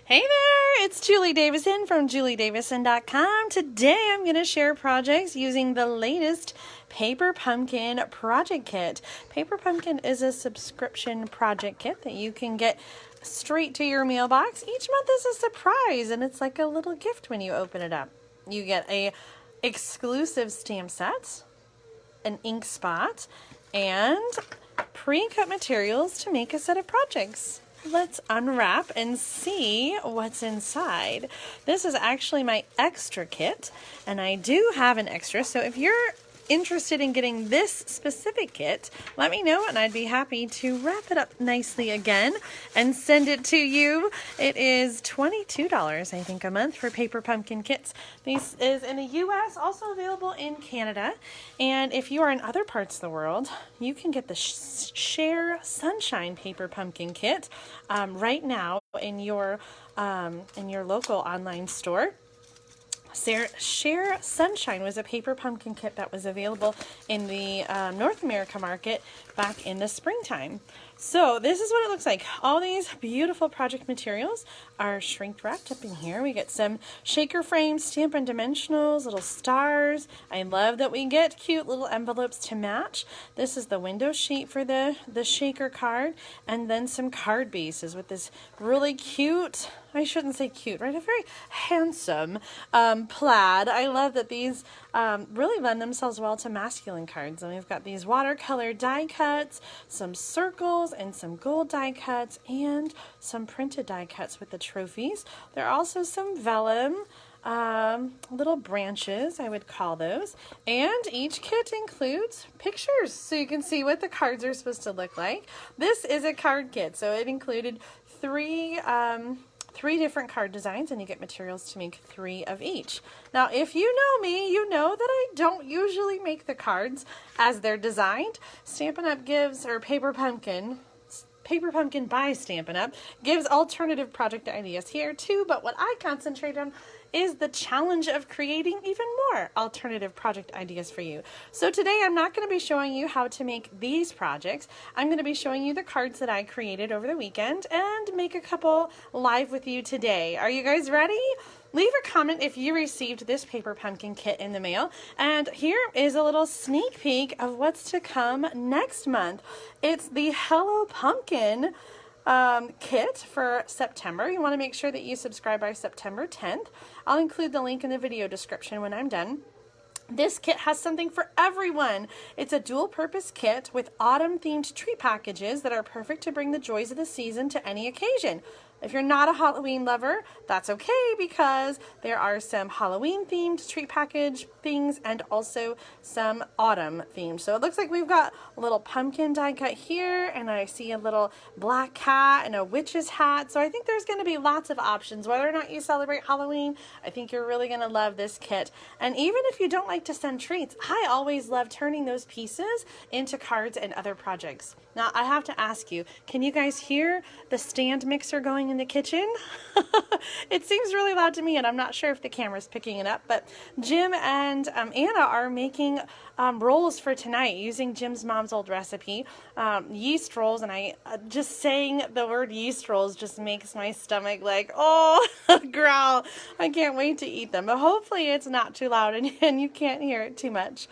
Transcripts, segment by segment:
Hey there, it's Julie Davison from juliedavison.com. Today I'm going to share projects using the latest Paper Pumpkin project kit. Paper Pumpkin is a subscription project kit that you can get straight to your mailbox. Each month is a surprise, and it's like a little gift when you open it up. You get a exclusive stamp set, an ink spot, and pre-cut materials to make a set of projects. Let's unwrap and see what's inside. This is actually my extra kit, and I do have an extra, so if you're interested in getting this specific kit, let me know and I'd be happy to wrap it up nicely again and send it to you. It is $22, I think, a month for Paper Pumpkin kits. This is in the US, also available in Canada, and if you are in other parts of the world, you can get the Share Sunshine Paper Pumpkin kit right now in your local online store. Share Sunshine was a Paper Pumpkin kit that was available in the North America market back in the springtime. So this is what it looks like. All these beautiful project materials are shrink wrapped up in here. We get some shaker frames, Stampin' dimensionals, little stars. I love that we get cute little envelopes to match. This is the window sheet for the shaker card, and then some card bases with this really cute, I shouldn't say cute, right? A very handsome plaid. I love that these really lend themselves well to masculine cards. And we've got these watercolor die cuts, some circles, and some gold die cuts, and some printed die cuts with the trophies. There are also some vellum, little branches, I would call those. And each kit includes pictures, so you can see what the cards are supposed to look like. This is a card kit, so it included three different card designs, and you get materials to make 3 of each. Now, if you know me, you know that I don't usually make the cards as they're designed. Stampin' Up! Gives, or Paper Pumpkin by Stampin' Up! Gives alternative project ideas here too, but what I concentrate on is the challenge of creating even more alternative project ideas for you. So today I'm not going to be showing you how to make these projects. I'm going to be showing you the cards that I created over the weekend and make a couple live with you today. Are you guys ready? Leave a comment if you received this Paper Pumpkin kit in the mail. And here is a little sneak peek of what's to come next month. It's the Hello Pumpkin kit for September. You want to make sure that you subscribe by September 10th. I'll include the link in the video description when I'm done. This kit has something for everyone. It's a dual purpose kit with autumn themed tree packages that are perfect to bring the joys of the season to any occasion. If you're not a Halloween lover, that's okay, because there are some Halloween themed tree package things and also some autumn themed. So it looks like we've got a little pumpkin die cut here, and I see a little black cat and a witch's hat. So I think there's going to be lots of options. Whether or not you celebrate Halloween, I think you're really going to love this kit. And even if you don't like to send treats, I always love turning those pieces into cards and other projects. Now I have to ask you, can you guys hear the stand mixer going in the kitchen? It seems really loud to me, and I'm not sure if the camera's picking it up, but Jim and Anna are making rolls for tonight using Jim's mom's old recipe, yeast rolls, and I just saying the word yeast rolls just makes my stomach like, oh, growl. I can't wait to eat them, but hopefully it's not too loud and you can't hear it too much.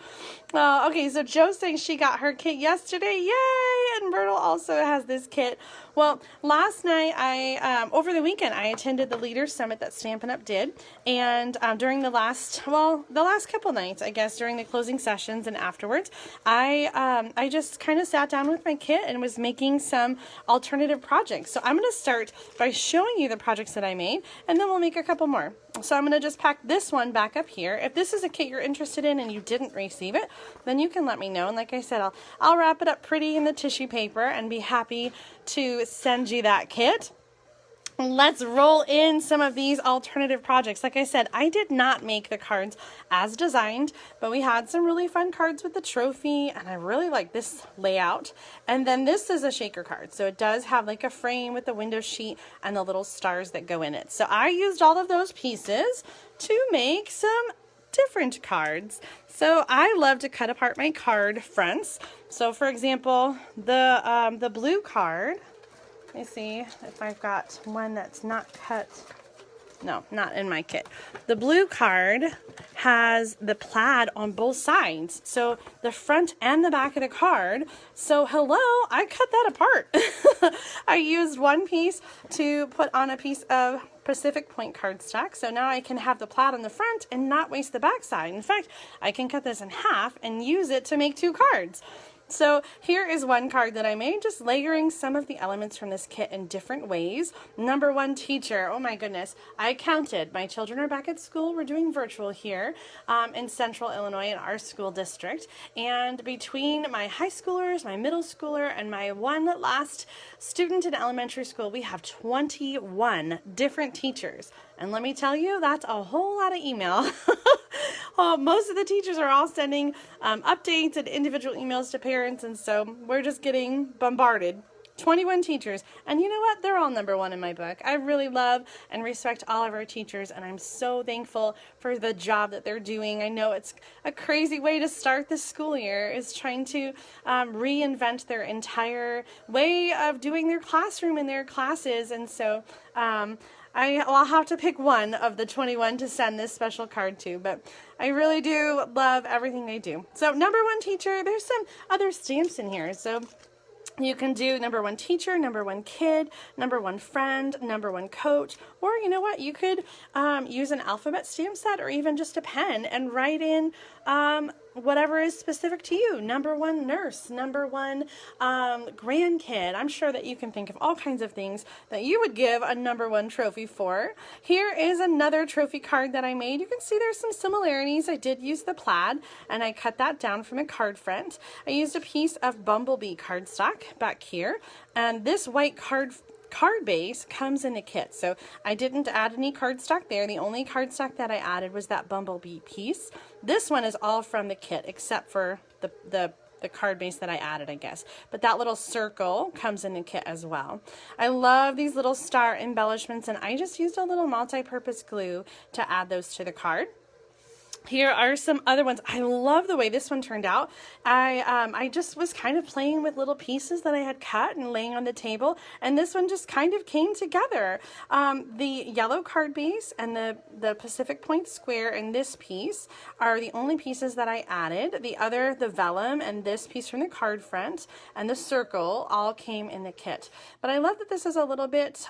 Okay, so Joe's saying she got her kit yesterday. Yay! And Myrtle also has this kit. Well, last night, over the weekend, I attended the Leaders Summit that Stampin' Up! Did, and during the last couple nights, I guess, during the closing sessions and afterwards, I just kind of sat down with my kit and was making some alternative projects. So I'm going to start by showing you the projects that I made, and then we'll make a couple more. So I'm going to just pack this one back up here. If this is a kit you're interested in and you didn't receive it, then you can let me know. And like I said, I'll wrap it up pretty in the tissue paper and be happy to send you that kit. Let's roll in some of these alternative projects. Like I said, I did not make the cards as designed, but we had some really fun cards with the trophy, and I really like this layout. And then this is a shaker card, so it does have like a frame with the window sheet and the little stars that go in it. So I used all of those pieces to make some different cards. So I love to cut apart my card fronts. So for example, the blue card, Let me see if I've got one that's not cut. No, not in my kit. The blue card has the plaid on both sides. So the front and the back of the card. So hello, I cut that apart. I used one piece to put on a piece of Pacific Point cardstock. So now I can have the plaid on the front and not waste the back side. In fact, I can cut this in half and use it to make 2 cards. So here is one card that I made, just layering some of the elements from this kit in different ways. Number 1, teacher. Oh my goodness. I counted. My children are back at school. We're doing virtual here in Central Illinois in our school district. And between my high schoolers, my middle schooler, and my one last student in elementary school, we have 21 different teachers. And let me tell you, that's a whole lot of email. Most of the teachers are all sending updates and individual emails to parents, and so we're just getting bombarded. 21 teachers, and you know what? They're all number 1 in my book. I really love and respect all of our teachers, and I'm so thankful for the job that they're doing. I know it's a crazy way to start the school year, is trying to reinvent their entire way of doing their classroom and their classes, and so I'll have to pick one of the 21 to send this special card to, but I really do love everything they do. So number 1 teacher, there's some other stamps in here. So you can do number 1 teacher, number 1 kid, number 1 friend, number 1 coach, or you know what, you could use an alphabet stamp set or even just a pen and write in whatever is specific to you. Number 1 nurse, number 1 grandkid. I'm sure that you can think of all kinds of things that you would give a number 1 trophy for. Here is another trophy card that I made. You can see there's some similarities. I did use the plaid and I cut that down from a card front. I used a piece of bumblebee cardstock back here, and this white card base comes in a kit, so I didn't add any cardstock there. The only cardstock that I added was that bumblebee piece. This one is all from the kit except for the card base that I added, I guess. But that little circle comes in the kit as well. I love these little star embellishments, and I just used a little multi-purpose glue to add those to the card. Here are some other ones. I love the way this one turned out. I just was kind of playing with little pieces that I had cut and laying on the table, and this one just kind of came together. The yellow card base and the Pacific Point square in this piece are the only pieces that I added. The vellum and this piece from the card front and the circle all came in the kit. But I love that this is a little bit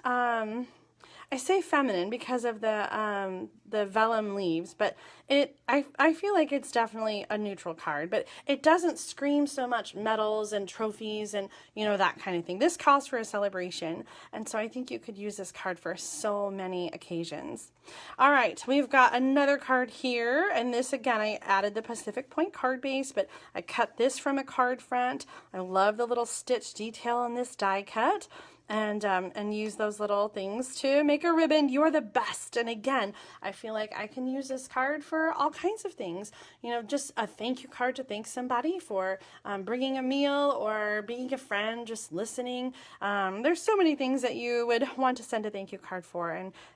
I say feminine because of the vellum leaves, but I feel like it's definitely a neutral card, but it doesn't scream so much medals and trophies and, you know, that kind of thing. This calls for a celebration, and so I think you could use this card for so many occasions. All right, we've got another card here, and this, again, I added the Pacific Point card base, but I cut this from a card front. I love the little stitch detail on this die cut. And use those little things to make a ribbon. You're the best. And again, I feel like I can use this card for all kinds of things. You know, just a thank you card to thank somebody for bringing a meal or being a friend, just listening. There's so many things that you would want to send a thank you card for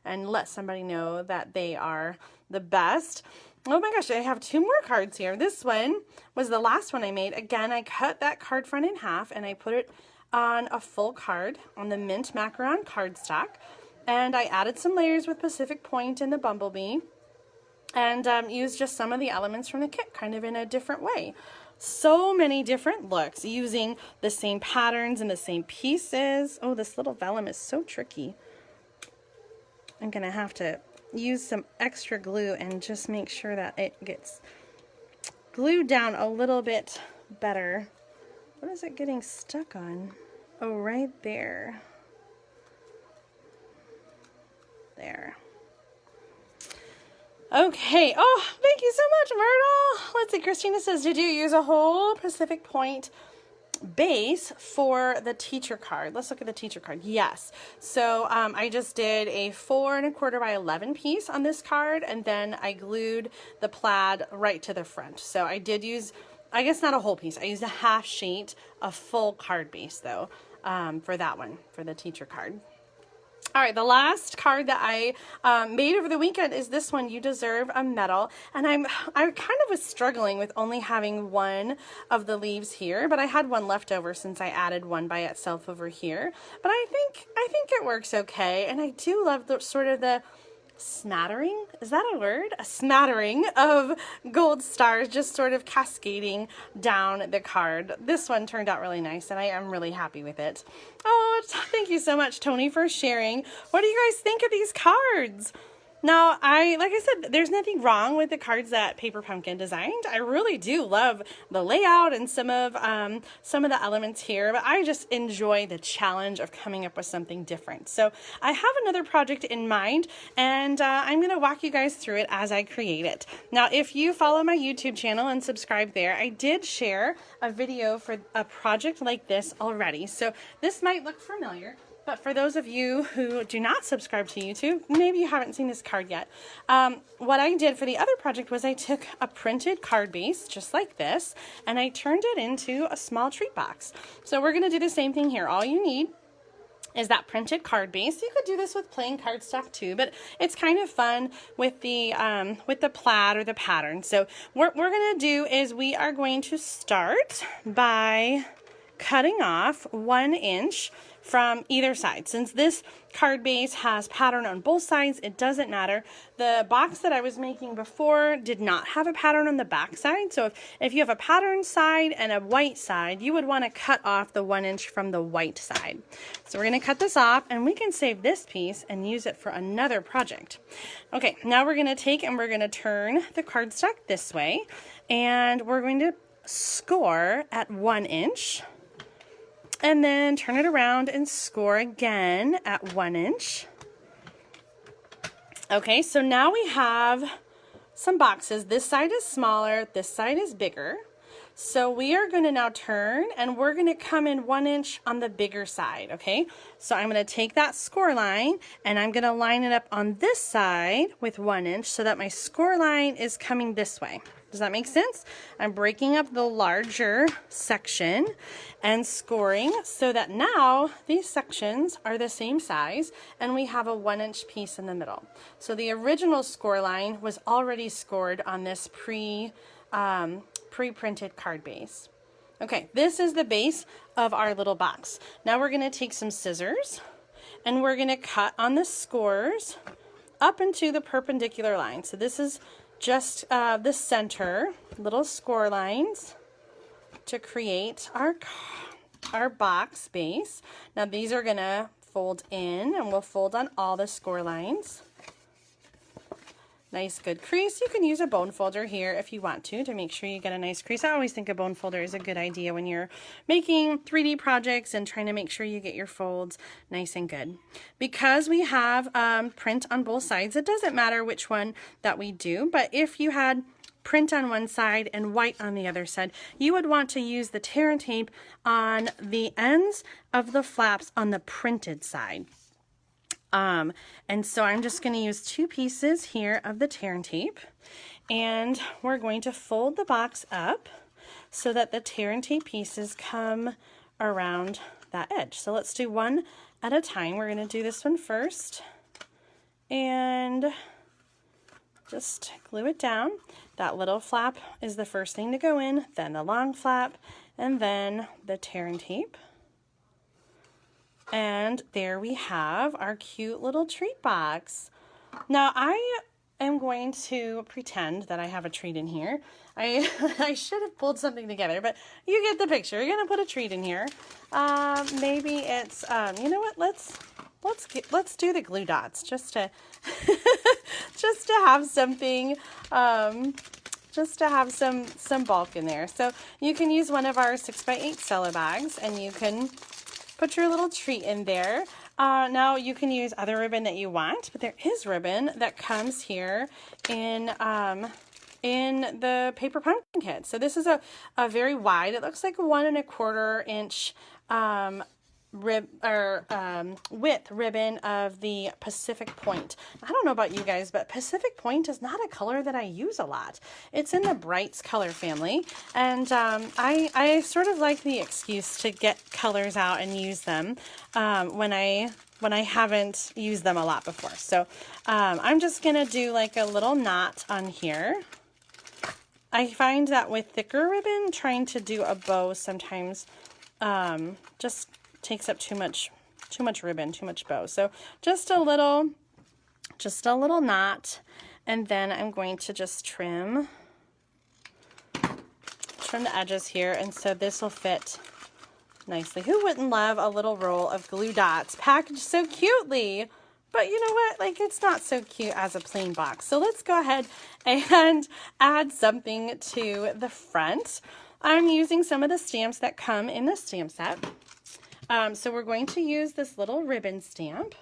and let somebody know that they are the best. Oh my gosh, I have 2 more cards here. This one was the last one I made. Again, I cut that card front in half and I put it on a full card on the mint macaron cardstock, and I added some layers with Pacific Point and the bumblebee, and used just some of the elements from the kit kind of in a different way. So many different looks using the same patterns and the same pieces. Oh, this little vellum is so tricky. I'm gonna have to use some extra glue and just make sure that it gets glued down a little bit better. What is it getting stuck on? Oh, right there. There. Okay. Oh, thank you so much, Myrtle. Let's see. Christina says, did you use a whole Pacific Point base for the teacher card? Let's look at the teacher card. Yes. So I just did a 4 1/4 by 11 piece on this card, and then I glued the plaid right to the front. So I did use, I guess not a whole piece. I used a half sheet, a full card base though, for that one, for the teacher card. All right, the last card that I made over the weekend is this one, You Deserve a Medal. And I kind of was struggling with only having one of the leaves here, but I had one left over since I added one by itself over here. But I think it works okay. And I do love the sort of the smattering, is that a word? A smattering of gold stars just sort of cascading down the card. This one turned out really nice and I am really happy with it. Oh, thank you so much, Tony, for sharing. What do you guys think of these cards? Now, like I said, there's nothing wrong with the cards that Paper Pumpkin designed. I really do love the layout and some of the elements here, but I just enjoy the challenge of coming up with something different. So I have another project in mind, and I'm going to walk you guys through it as I create it. Now, if you follow my YouTube channel and subscribe there, I did share a video for a project like this already. So this might look familiar. But for those of you who do not subscribe to YouTube, maybe you haven't seen this card yet. What I did for the other project was I took a printed card base, just like this, and I turned it into a small treat box. So we're going to do the same thing here. All you need is that printed card base. You could do this with plain cardstock too, but it's kind of fun with the plaid or the pattern. So what we're going to do is we are going to start by cutting off 1 inch from either side. Since this card base has pattern on both sides, it doesn't matter. The box that I was making before did not have a pattern on the back side. So if you have a pattern side and a white side, you would want to cut off the 1 inch from the white side. So we're going to cut this off and we can save this piece and use it for another project. Okay, now we're going to take and we're going to turn the cardstock this way and we're going to score at 1 inch. And then turn it around and score again at 1 inch. Okay, so now we have some boxes. This side is smaller, this side is bigger. So we are going to now turn and we're going to come in 1 inch on the bigger side, okay? So I'm going to take that score line and I'm going to line it up on this side with 1 inch so that my score line is coming this way. Does that make sense? I'm breaking up the larger section and scoring so that now these sections are the same size and we have a 1 inch piece in the middle. So the original score line was already scored on this pre-printed card base. Okay, this is the base of our little box. Now we're going to take some scissors and we're going to cut on the scores up into the perpendicular line. So this is just the center little score lines to create our box base. Now these are gonna fold in and we'll fold on all the score lines. Nice good crease. You can use a bone folder here if you want to make sure you get a nice crease. I always think a bone folder is a good idea when you're making 3D projects and trying to make sure you get your folds nice and good. Because we have print on both sides, it doesn't matter which one that we do, but if you had print on one side and white on the other side, you would want to use the tear and tape on the ends of the flaps on the printed side. And so I'm just going to use 2 pieces here of the tear and tape, and we're going to fold the box up so that the tear and tape pieces come around that edge. So let's do one at a time. We're going to do this one first and just glue it down. That little flap is the first thing to go in, then the long flap, and then the tear and tape. And there we have our cute little treat box. Now I am going to pretend that I have a treat in here. I should have pulled something together, but you get the picture. You're gonna put a treat in here. Maybe it's you know what? Let's do the glue dots just to just to have something. Just to have some bulk in there. So you can use one of our 6x8 cello bags, and you can put your little treat in there. Now you can use other ribbon that you want, but there is ribbon that comes here in the Paper Pumpkin kit. So this is a very wide, it looks like a 1 1/4 inch width ribbon of the Pacific Point. I don't know about you guys, but Pacific Point is not a color that I use a lot. It's in the Brights color family, and I sort of like the excuse to get colors out and use them when I haven't used them a lot before. So I'm just gonna do like a little knot on here. I find that with thicker ribbon, trying to do a bow sometimes just takes up too much ribbon, too much bow. So just a little knot, and then I'm going to just trim the edges here, and so this will fit nicely. Who wouldn't love a little roll of glue dots packaged so cutely? But you know what? Like, it's not so cute as a plain box. So let's go ahead and add something to the front. I'm using some of the stamps that come in the stamp set. So we're going to use this little ribbon stamp.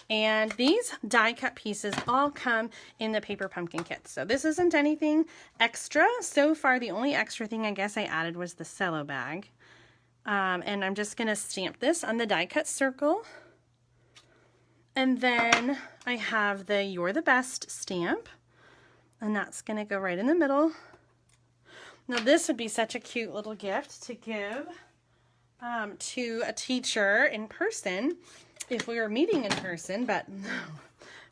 And these die cut pieces all come in the paper pumpkin kit. So this isn't anything extra. So far, the only extra thing I guess I added was the cello bag. And I'm just going to stamp this on the die cut circle. And then I have the You're the Best stamp. And that's going to go right in the middle. Now this would be such a cute little gift to give to a teacher in person if we were meeting in person, but no,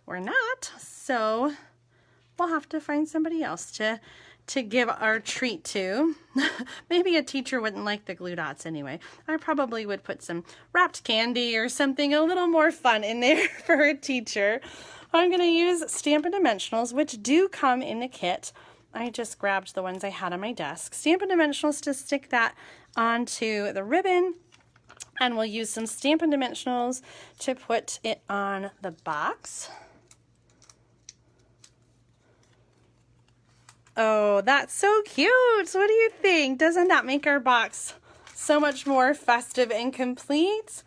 we're not. So we'll have to find somebody else to give our treat to. Maybe a teacher wouldn't like the glue dots anyway. I probably would put some wrapped candy or something a little more fun in there for a teacher. I'm going to use Stampin' Dimensionals, which do come in the kit. I just grabbed the ones I had on my desk. Stampin' Dimensionals to stick that onto the ribbon, and we'll use some Stampin' Dimensionals to put it on the box. Oh, that's so cute. What do you think? Doesn't that make our box so much more festive and complete?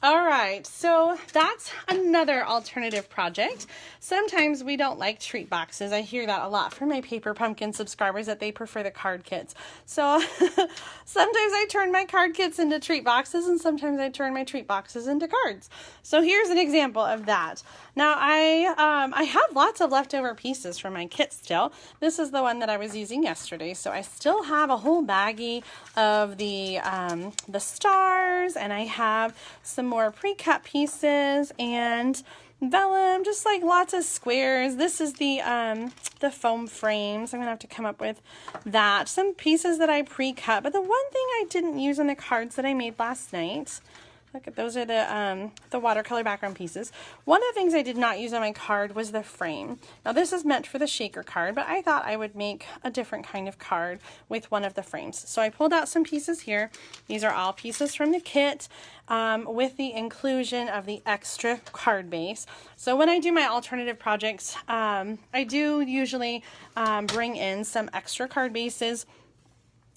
All right, so that's another alternative project. Sometimes we don't like treat boxes. I hear that a lot from my Paper Pumpkin subscribers, that they prefer the card kits. So sometimes I turn my card kits into treat boxes, and sometimes I turn my treat boxes into cards. So here's an example of that. Now I have lots of leftover pieces from my kit still. This is the one that I was using yesterday, so I still have a whole baggie of the stars, and I have some more pre-cut pieces and vellum, just like lots of squares. This is the foam frames. I'm gonna have to come up with that. Some pieces that I pre-cut, but the one thing I didn't use on the cards that I made last night, look at those, are the watercolor background pieces. One of the things I did not use on my card was the frame. Now this is meant for the shaker card, but I thought I would make a different kind of card with one of the frames. So I pulled out some pieces here. These are all pieces from the kit with the inclusion of the extra card base. So when I do my alternative projects, I do usually bring in some extra card bases,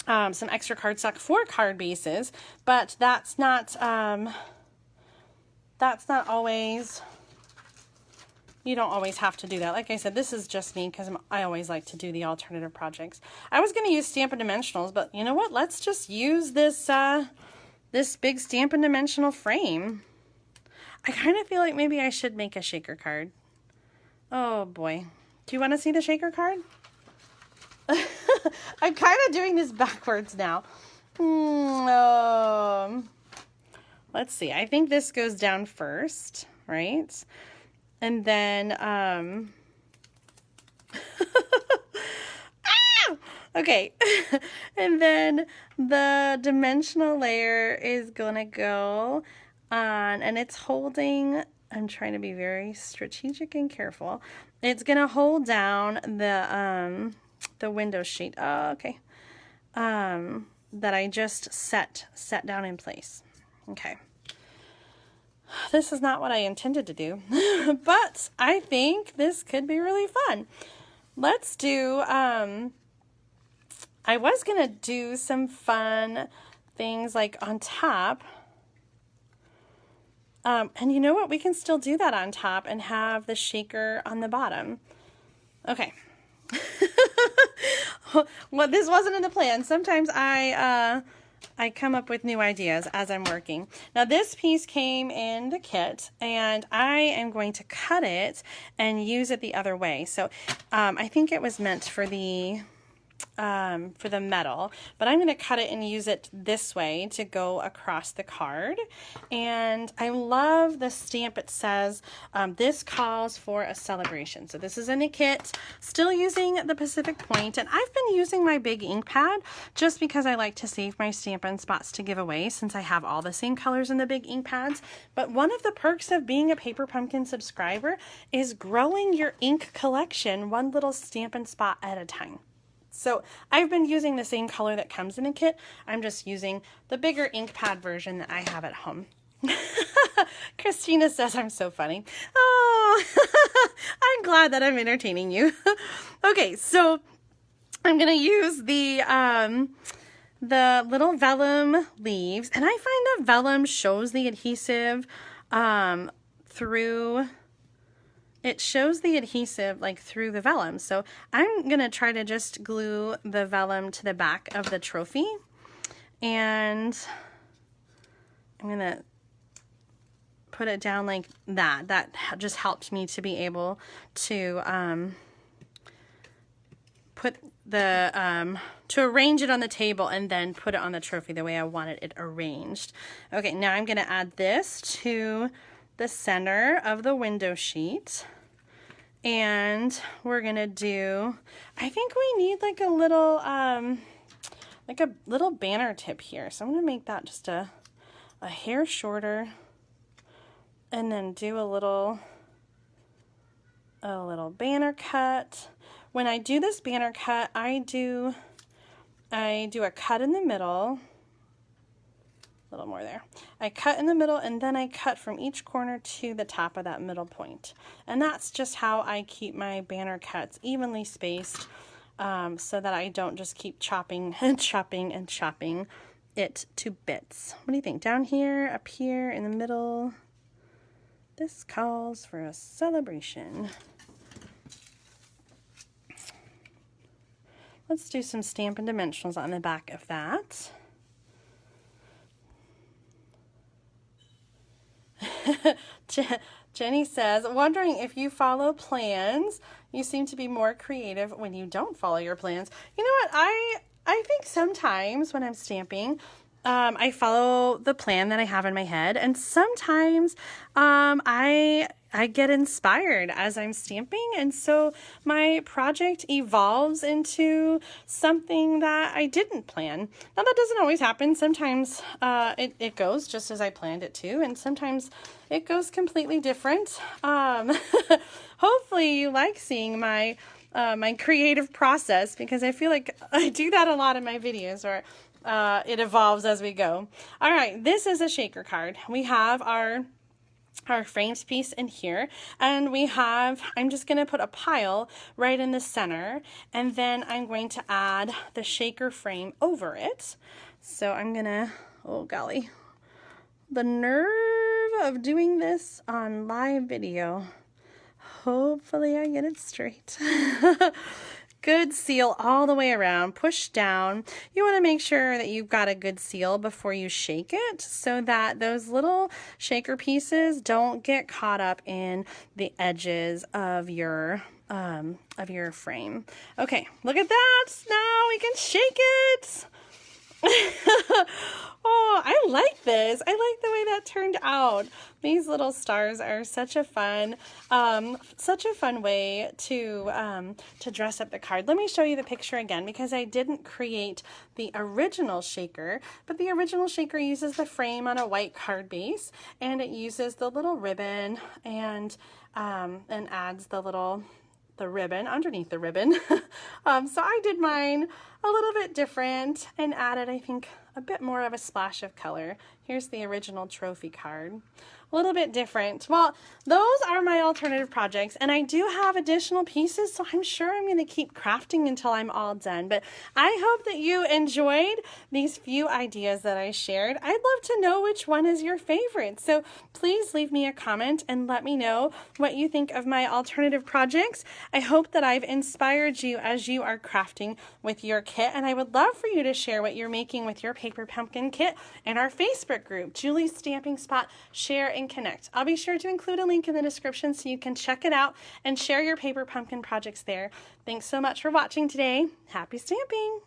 some extra cardstock for card bases, but that's not always, you don't always have to do that. Like I said, this is just me because I always like to do the alternative projects. I was going to use Stampin' Dimensionals, but you know what? Let's just use this this big Stampin' Dimensional frame. I kind of feel like maybe I should make a shaker card. Oh boy. Do you want to see the shaker card? I'm kind of doing this backwards now. Let's see. I think this goes down first, right? And then, okay. And then the dimensional layer is gonna go on, and it's holding, I'm trying to be very strategic and careful. It's gonna hold down the window sheet, okay, that I just set down in place. Okay. This is not what I intended to do, but I think this could be really fun. Let's do, I was gonna do some fun things like on top, and you know what? We can still do that on top and have the shaker on the bottom. Okay. Well, this wasn't in the plan. Sometimes I I come up with new ideas as I'm working. Now this piece came in the kit and I am going to cut it and use it the other way. So I think it was meant for the metal, but I'm going to cut it and use it this way to go across the card. And I love the stamp. It says this calls for a celebration. So this is in a kit, still using the Pacific Point, and I've been using my big ink pad just because I like to save my Stampin' spots to give away since I have all the same colors in the big ink pads. But one of the perks of being a Paper Pumpkin subscriber is growing your ink collection one little Stampin' spot at a time. So I've been using the same color that comes in a kit. I'm just using the bigger ink pad version that I have at home. Christina says I'm so funny. Oh, I'm glad that I'm entertaining you. Okay, so I'm going to use the little vellum leaves, and I find that vellum shows the adhesive through... It shows the adhesive like through the vellum. So I'm going to try to just glue the vellum to the back of the trophy. And I'm going to put it down like that. That just helped me to be able to put the, to arrange it on the table and then put it on the trophy the way I wanted it arranged. Okay, now I'm going to add this to the center of the window sheet. And we're gonna do, I think we need like a little banner tip here. So I'm gonna make that just a hair shorter and then do a little banner cut. When I do this banner cut, I do a cut in the middle. A little more there. I cut in the middle and then I cut from each corner to the top of that middle point. And that's just how I keep my banner cuts evenly spaced so that I don't just keep chopping and chopping and chopping it to bits. What do you think? Down here, up here, in the middle. This calls for a celebration. Let's do some Stampin' Dimensionals on the back of that. Jenny says, wondering if you follow plans. You seem to be more creative when you don't follow your plans. You know what? I think sometimes when I'm stamping, I follow the plan that I have in my head, and sometimes I get inspired as I'm stamping, and so my project evolves into something that I didn't plan. Now that doesn't always happen. Sometimes it goes just as I planned it to, and sometimes it goes completely different. Hopefully you like seeing my my creative process, because I feel like I do that a lot in my videos, or it evolves as we go. All right, this is a shaker card. We have our frames piece in here, and I'm just going to put a pile right in the center, and then I'm going to add the shaker frame over it. So I'm going to, oh golly, the nerve of doing this on live video. Hopefully I get it straight. Good seal all the way around, push down. You want to make sure that you've got a good seal before you shake it so that those little shaker pieces don't get caught up in the edges of your frame. Okay, look at that. Now we can shake it. Oh, I like this. I like the way that turned out. These little stars are such a fun way to dress up the card. Let me show you the picture again, because I didn't create the original shaker, but the original shaker uses the frame on a white card base, and it uses the little ribbon and adds the ribbon underneath the ribbon. So I did mine a little bit different and added, I think, a bit more of a splash of color. Here's the original trophy card. A little bit different. Well, those are my alternative projects, and I do have additional pieces, so I'm sure I'm going to keep crafting until I'm all done. But I hope that you enjoyed these few ideas that I shared. I'd love to know which one is your favorite, so please leave me a comment and let me know what you think of my alternative projects. I hope that I've inspired you as you are crafting with your kit, and I would love for you to share what you're making with your paper paper pumpkin kit in our Facebook group, Julie's Stamping Spot, Share and Connect. I'll be sure to include a link in the description so you can check it out and share your paper pumpkin projects there. Thanks so much for watching today. Happy stamping!